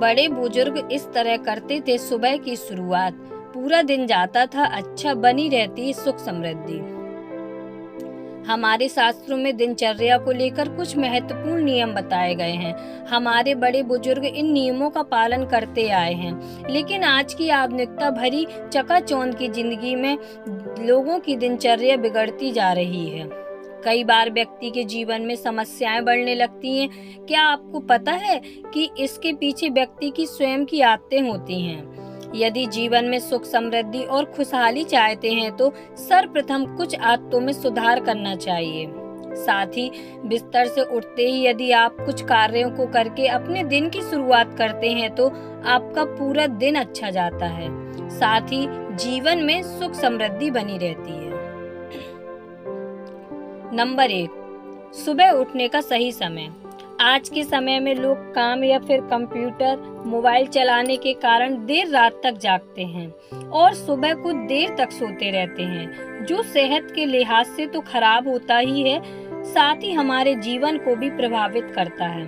बड़े बुजुर्ग इस तरह करते थे सुबह की शुरुआत, पूरा दिन जाता था अच्छा, बनी रहती सुख समृद्धि। हमारे शास्त्रों में दिनचर्या को लेकर कुछ महत्वपूर्ण नियम बताए गए हैं। हमारे बड़े बुजुर्ग इन नियमों का पालन करते आए हैं, लेकिन आज की आधुनिकता भरी चकाचौंध की जिंदगी में लोगों की दिनचर्या बिगड़ती जा रही है। कई बार व्यक्ति के जीवन में समस्याएं बढ़ने लगती हैं। क्या आपको पता है कि इसके पीछे व्यक्ति की स्वयं की आदतें होती हैं? यदि जीवन में सुख समृद्धि और खुशहाली चाहते हैं तो सर्वप्रथम कुछ आदतों में सुधार करना चाहिए। साथ ही बिस्तर से उठते ही यदि आप कुछ कार्यों को करके अपने दिन की शुरुआत करते हैं तो आपका पूरा दिन अच्छा जाता है। साथ ही जीवन में सुख समृद्धि बनी रहती है। नंबर 1, सुबह उठने का सही समय। आज के समय में लोग काम या फिर कंप्यूटर, मोबाइल चलाने के कारण देर रात तक जागते हैं और सुबह को देर तक सोते रहते हैं, जो सेहत के लिहाज से तो खराब होता ही है, साथ ही हमारे जीवन को भी प्रभावित करता है।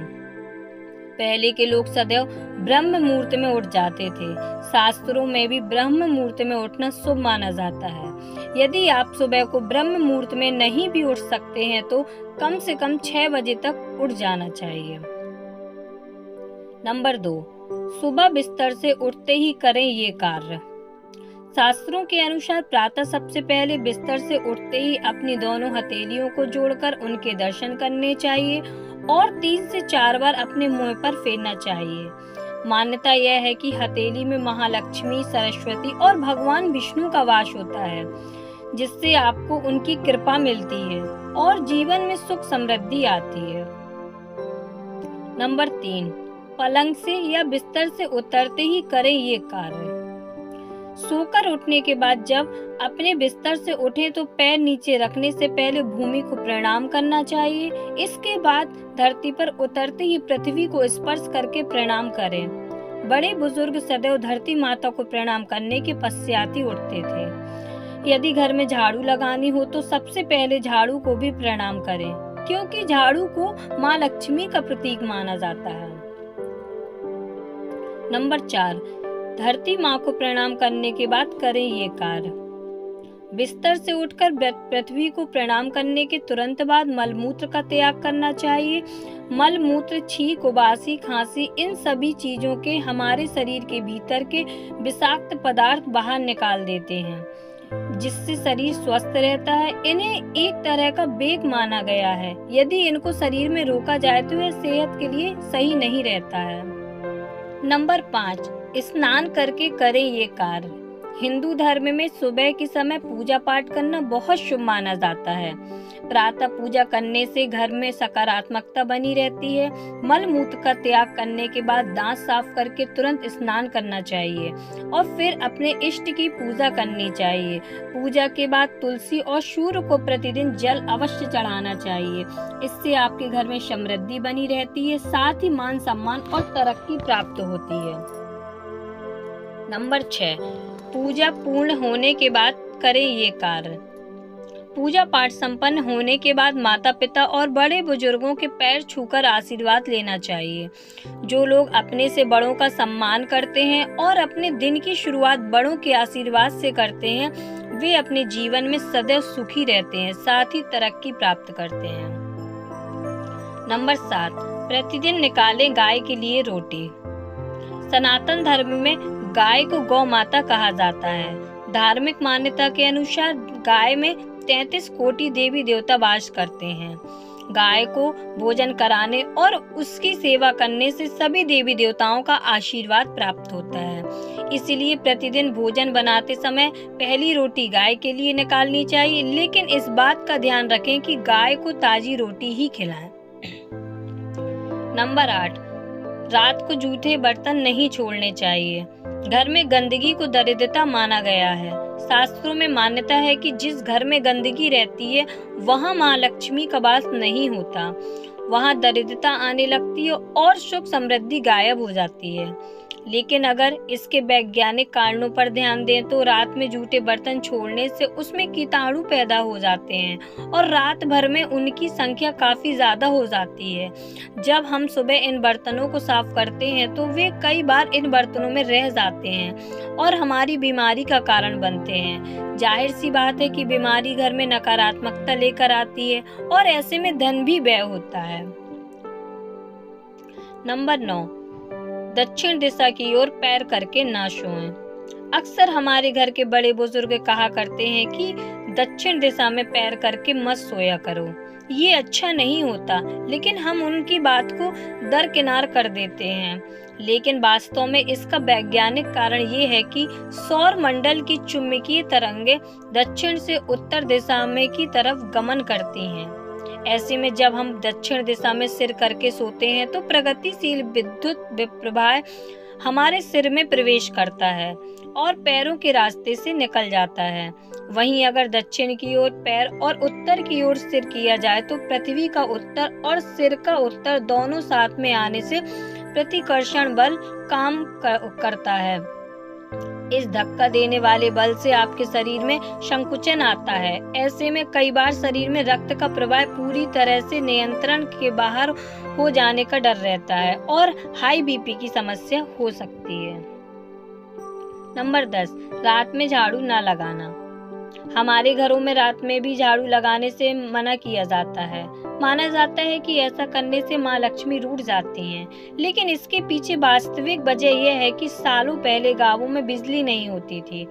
पहले के लोग सदैव ब्रह्म मुहूर्त में उठ जाते थे। शास्त्रों में भी ब्रह्म मुहूर्त में उठना शुभ माना जाता है। यदि आप सुबह को ब्रह्म मुहूर्त में नहीं भी उठ सकते हैं तो कम से कम 6 बजे तक उठ जाना चाहिए। नंबर 2, सुबह बिस्तर से उठते ही करें ये कार्य। शास्त्रों के अनुसार प्रातः सबसे पहले बिस्तर से उठते ही अपनी दोनों हथेलियों को जोड़कर उनके दर्शन करने चाहिए और 3 से 4 बार अपने मुंह पर फेरना चाहिए। मान्यता यह है कि हथेली में महालक्ष्मी, सरस्वती और भगवान विष्णु का वास होता है, जिससे आपको उनकी कृपा मिलती है और जीवन में सुख समृद्धि आती है। नंबर 3, पलंग से या बिस्तर से उतरते ही करें ये कार्य। सोकर उठने के बाद जब अपने बिस्तर से उठें तो पैर नीचे रखने से पहले भूमि को प्रणाम करना चाहिए। इसके बाद धरती पर उतरते ही पृथ्वी को स्पर्श करके प्रणाम करें। बड़े बुजुर्ग सदैव धरती माता को प्रणाम करने के पश्चात ही उठते थे। यदि घर में झाड़ू लगानी हो तो सबसे पहले झाड़ू को भी प्रणाम करें, क्योंकि झाड़ू को माँ लक्ष्मी का प्रतीक माना जाता है। नंबर 4, धरती माँ को प्रणाम करने के बाद करें ये कार्य। बिस्तर से उठकर पृथ्वी को प्रणाम करने के तुरंत बाद मलमूत्र का त्याग करना चाहिए। मलमूत्र, छींक, उबासी, खांसी, इन सभी चीजों के हमारे शरीर के भीतर के विषाक्त पदार्थ बाहर निकाल देते हैं, जिससे शरीर स्वस्थ रहता है। इन्हें एक तरह का बेग माना गया है। यदि इनको शरीर में रोका जाए तो यह सेहत के लिए सही नहीं रहता है। नंबर 5, स्नान करके करें ये कार्य। हिंदू धर्म में सुबह के समय पूजा पाठ करना बहुत शुभ माना जाता है। प्रातः पूजा करने से घर में सकारात्मकता बनी रहती है। मल मूत्र का त्याग करने के बाद दांत साफ करके तुरंत स्नान करना चाहिए और फिर अपने इष्ट की पूजा करनी चाहिए। पूजा के बाद तुलसी और सूर्य को प्रतिदिन जल अवश्य चढ़ाना चाहिए। इससे आपके घर में समृद्धि बनी रहती है, साथ ही मान सम्मान और तरक्की प्राप्त होती है। नंबर 6, पूजा पूर्ण होने के बाद करें ये कार्य। पूजा पाठ संपन्न होने के बाद माता पिता और बड़े बुजुर्गों के पैर छूकर आशीर्वाद लेना चाहिए। जो लोग अपने से बड़ों का सम्मान करते हैं और अपने दिन की शुरुआत बड़ों के आशीर्वाद से करते हैं, वे अपने जीवन में सदैव सुखी रहते हैं, साथ ही तरक्की प्राप्त करते हैं। नंबर 7, प्रतिदिन निकालें गाय के लिए रोटी। सनातन धर्म में गाय को गौ माता कहा जाता है। धार्मिक मान्यता के अनुसार गाय में 33 कोटि देवी देवता वास करते हैं। गाय को भोजन कराने और उसकी सेवा करने से सभी देवी देवताओं का आशीर्वाद प्राप्त होता है। इसलिए प्रतिदिन भोजन बनाते समय पहली रोटी गाय के लिए निकालनी चाहिए, लेकिन इस बात का ध्यान रखें कि गाय को ताजी रोटी ही खिलाएं। नंबर 8, रात को जूठे बर्तन नहीं छोड़ने चाहिए। घर में गंदगी को दरिद्रता माना गया है। शास्त्रों में मान्यता है कि जिस घर में गंदगी रहती है वहां मां लक्ष्मी का वास नहीं होता, वहां दरिद्रता आने लगती है और सुख समृद्धि गायब हो जाती है। लेकिन अगर इसके वैज्ञानिक कारणों पर ध्यान दें तो रात में जूठे बर्तन छोड़ने से उसमें कीटाणु पैदा हो जाते हैं और रात भर में उनकी संख्या काफ़ी ज़्यादा हो जाती है। जब हम सुबह इन बर्तनों को साफ करते हैं तो वे कई बार इन बर्तनों में रह जाते हैं और हमारी बीमारी का कारण बनते हैं। जाहिर सी बात है कि बीमारी घर में नकारात्मकता लेकर आती है और ऐसे में धन भी व्यय होता है। नंबर 9, दक्षिण दिशा की ओर पैर करके ना सोएं। अक्सर हमारे घर के बड़े बुजुर्ग कहा करते हैं कि दक्षिण दिशा में पैर करके मत सोया करो, ये अच्छा नहीं होता, लेकिन हम उनकी बात को दरकिनार कर देते हैं। लेकिन वास्तव में इसका वैज्ञानिक कारण ये है कि सौर मंडल की चुंबकीय तरंगें दक्षिण से उत्तर दिशा में की तरफ गमन करती हैं। ऐसे में जब हम दक्षिण दिशा में सिर करके सोते हैं तो प्रगतिशील विद्युत प्रवाह हमारे सिर में प्रवेश करता है और पैरों के रास्ते से निकल जाता है। वहीं अगर दक्षिण की ओर पैर और उत्तर की ओर सिर किया जाए तो पृथ्वी का उत्तर और सिर का उत्तर दोनों साथ में आने से प्रतिकर्षण बल काम करता है। इस धक्का देने वाले बल से आपके शरीर में संकुचन आता है। ऐसे में कई बार शरीर में रक्त का प्रवाह पूरी तरह से नियंत्रण के बाहर हो जाने का डर रहता है और हाई बीपी की समस्या हो सकती है। नंबर 10, रात में झाड़ू ना लगाना। हमारे घरों में रात में भी झाड़ू लगाने से मना किया जाता है। माना जाता है कि ऐसा करने से माँ लक्ष्मी रूठ जाती हैं, लेकिन इसके पीछे वास्तविक वजह यह है कि सालों पहले गांवों में बिजली नहीं होती थी।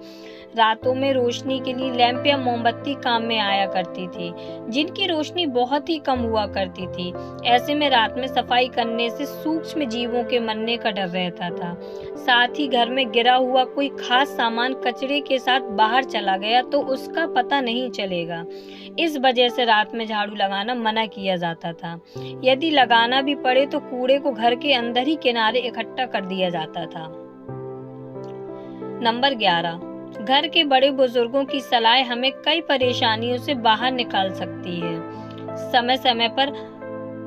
रातों में रोशनी के लिए लैंप या मोमबत्ती काम में आया करती थी, जिनकी रोशनी बहुत ही कम हुआ करती थी। ऐसे में रात में सफाई करने से सूक्ष्म जीवों के मरने का डर रहता था। साथ ही घर में गिरा हुआ कोई खास सामान कचरे के साथ बाहर चला गया तो उसका पता नहीं चलेगा। इस वजह से रात में झाड़ू लगाना मना किया जाता था। यदि लगाना भी पड़े तो कूड़े को घर के अंदर ही किनारे इकट्ठा कर दिया जाता था। नंबर 11, घर के बड़े बुजुर्गों की सलाह हमें कई परेशानियों से बाहर निकाल सकती है। समय समय पर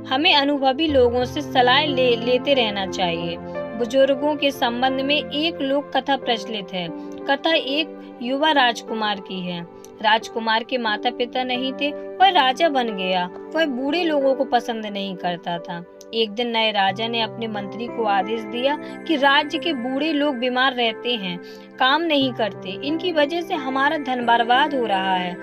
हमें अनुभवी लोगों से सलाह लेते रहना चाहिए। बुजुर्गों के संबंध में एक लोक कथा प्रचलित है। कथा एक युवा राजकुमार की है। राजकुमार के माता पिता नहीं थे, वह राजा बन गया। वह बूढ़े लोगों को पसंद नहीं करता था। एक दिन नए राजा ने अपने मंत्री को आदेश दिया कि राज्य के बूढ़े लोग बीमार रहते हैं, काम नहीं करते, इनकी वजह से हमारा धन बर्बाद हो रहा है,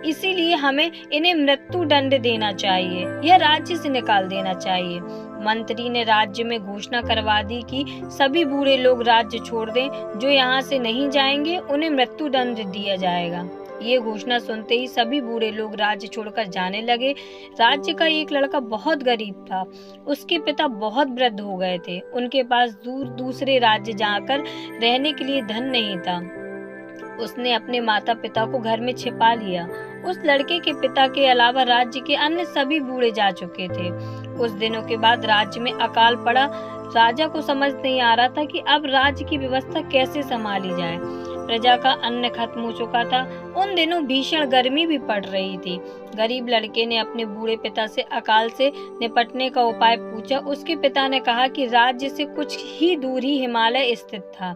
इसीलिए हमें इन्हें मृत्यु दंड देना चाहिए या राज्य से निकाल देना चाहिए। मंत्री ने राज्य में घोषणा करवा दी कि सभी बूढ़े लोग राज्य छोड़ दें, जो यहाँ से नहीं जाएंगे उन्हें मृत्यु दंड दिया जाएगा। ये घोषणा सुनते ही सभी बूढ़े लोग राज्य छोड़कर जाने लगे। राज्य का एक लड़का बहुत गरीब था। उसके पिता बहुत वृद्ध हो गए थे। उनके पास दूसरे राज्य जाकर रहने के लिए धन नहीं था। उसने अपने माता पिता को घर में छिपा लिया। उस लड़के के पिता के अलावा राज्य के अन्य सभी बूढ़े जा चुके थे। कुछ दिनों के बाद राज्य में अकाल पड़ा। राजा को समझ नहीं आ रहा था कि अब राज्य की व्यवस्था कैसे संभाली जाए। प्रजा का अन्न खत्म हो चुका था। उन दिनों भीषण गर्मी भी पड़ रही थी। गरीब लड़के ने अपने बूढ़े पिता से अकाल से निपटने का उपाय पूछा। उसके पिता ने कहा कि राज्य से कुछ ही दूर ही हिमालय स्थित था।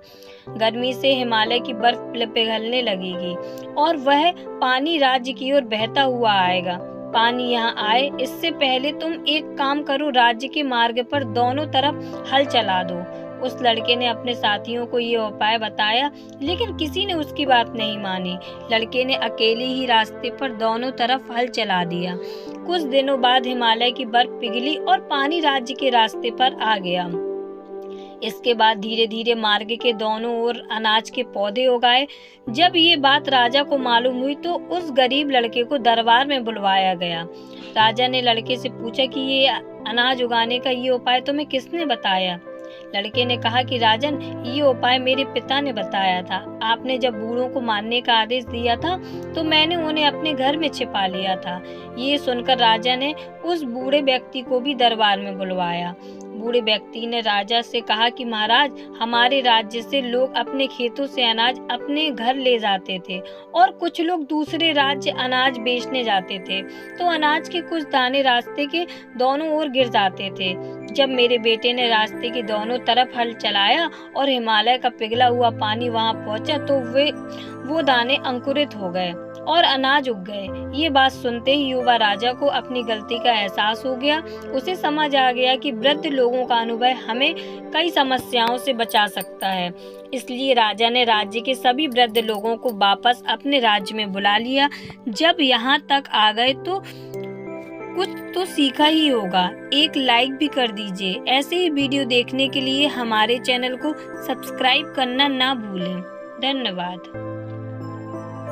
गर्मी से हिमालय की बर्फ पिघलने लगेगी और वह पानी राज्य की ओर बहता हुआ आएगा। पानी यहाँ आए इससे पहले तुम एक काम करो, राज्य के मार्ग पर दोनों तरफ हल चला दो। उस लड़के ने अपने साथियों को ये उपाय बताया, लेकिन किसी ने उसकी बात नहीं मानी। लड़के ने अकेले ही रास्ते पर दोनों तरफ हल चला दिया। कुछ दिनों बाद हिमालय की बर्फ पिघली और पानी राज्य के रास्ते पर आ गया। इसके बाद धीरे धीरे मार्ग के दोनों ओर अनाज के पौधे उगाए। जब ये बात राजा को मालूम हुई तो उस गरीब लड़के को दरबार में बुलवाया गया। राजा ने लड़के से पूछा कि ये अनाज उगाने का ये उपाय तुम्हें किसने बताया? लड़के ने कहा कि राजन, ये उपाय मेरे पिता ने बताया था। आपने जब बूढ़ों को मारने का आदेश दिया था तो मैंने उन्हें अपने घर में छिपा लिया था। ये सुनकर राजा ने उस बूढ़े व्यक्ति को भी दरबार में बुलवाया। बूढ़े व्यक्ति ने राजा से कहा कि महाराज, हमारे राज्य से लोग अपने खेतों से अनाज अपने घर ले जाते थे और कुछ लोग दूसरे राज्य अनाज बेचने जाते थे, तो अनाज के कुछ दाने रास्ते के दोनों ओर गिर जाते थे। जब मेरे बेटे ने रास्ते के दोनों तरफ हल चलाया और हिमालय का पिघला हुआ पानी वहां पहुंचा, तो वो दाने अंकुरित हो गए और अनाज उग गए। ये बात सुनते ही युवा राजा को अपनी गलती का एहसास हो गया। उसे समझ आ गया कि वृद्ध लोगों का अनुभव हमें कई समस्याओं से बचा सकता है। इसलिए राजा ने राज्य के सभी वृद्ध लोगों को वापस अपने राज्य में बुला लिया। जब यहाँ तक आ गए तो कुछ तो सीखा ही होगा। एक लाइक भी कर दीजिए। ऐसे ही वीडियो देखने के लिए हमारे चैनल को सब्सक्राइब करना ना भूलें। धन्यवाद।